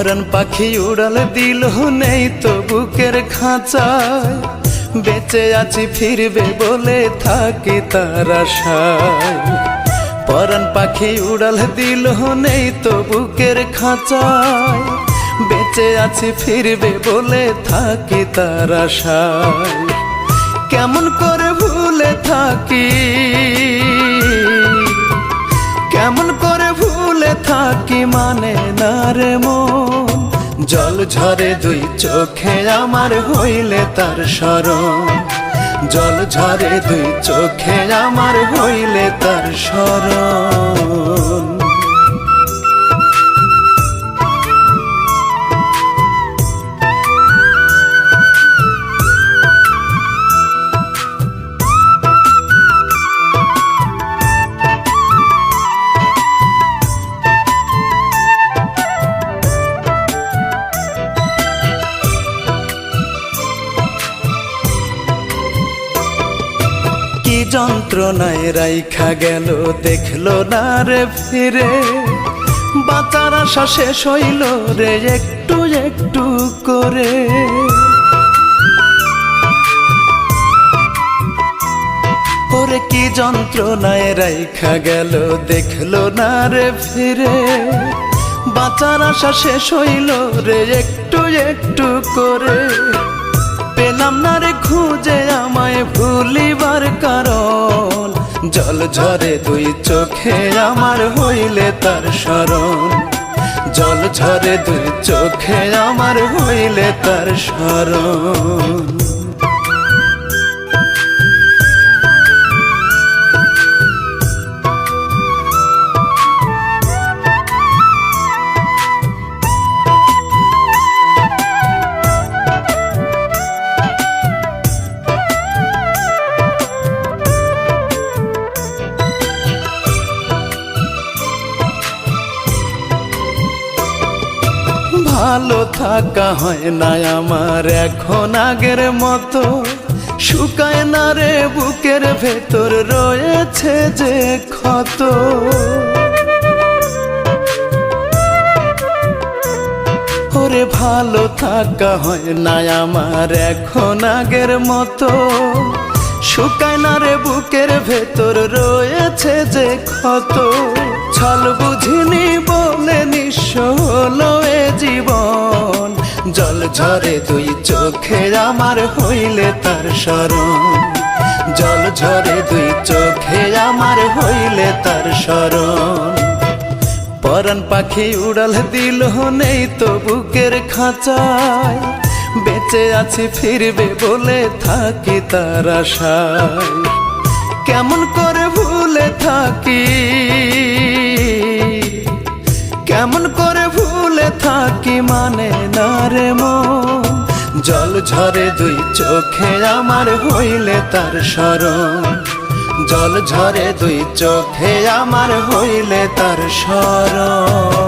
পরাণ পাখি উড়াল দিল নেই তো বুকের খাঁচায়, বেঁচে আছি ফিরবে বলে থাকি তার আশায়। পরাণ পাখি উড়াল দিল নেই তো বুকের খাঁচায়, বেঁচে আছি ফিরবে বলে থাকি তার আশায়। কেমন করে ভুলে থাকি, কেমন করে ভুলে থাকি মানে না রে মন। জল ঝরে দুই চোখে আমার হইলে তার স্মরণ, জল ঝরে দুই চোখে আমার হইলে তার স্মরণ। কি যন্ত্রণায় রাইখা গেল দেখলো না রে ফিরে, বাঁচার আশা শেষ হইল রে একটু একটু করে। ওরে কি যন্ত্রণায় রাইখা গেল দেখলো না রে ফিরে, বাঁচার আশা শেষ হইল রে একটু একটু করে। পেলাম না রে খুঁজে আমায় ভুলিবার কারণ, জল ঝরে দুই চোখে আমার হইলে তার স্মরণ, জল ঝরে দুই চোখে আমার হইলে তার স্মরণ। ভালো থাকা হয় না আমার এখন আগের মতো, শুকায় না রে বুকের ভেতর রয়েছে যে ক্ষত। ওরে ভালো থাকা হয় না আমার এখন আগের মতো, শুকায় না রে বুকের ভেতর রয়েছে যে ক্ষত। ছল বুঝিনি বলে নিঃস্ব হলো এ জীবন, জল ঝরে দুই চোখে আমার হইলে তার স্মরণ, জল ঝরে দুই চোখে আমার হইলে তার স্মরণ। পরাণ পাখি উড়াল দিল নেই তো বুকের খাঁচায়, বেঁচে আছি ফিরবে বলে থাকি তার আশায়। কেমন করে ভুলে থাকি, কেমন করে ভুলে থাকি মানে না রে মন। জল ঝরে দুই চোখে আমার হইলে তার স্মরণ, জল ঝরে দুই চোখে আমার হইলে তার স্মরণ।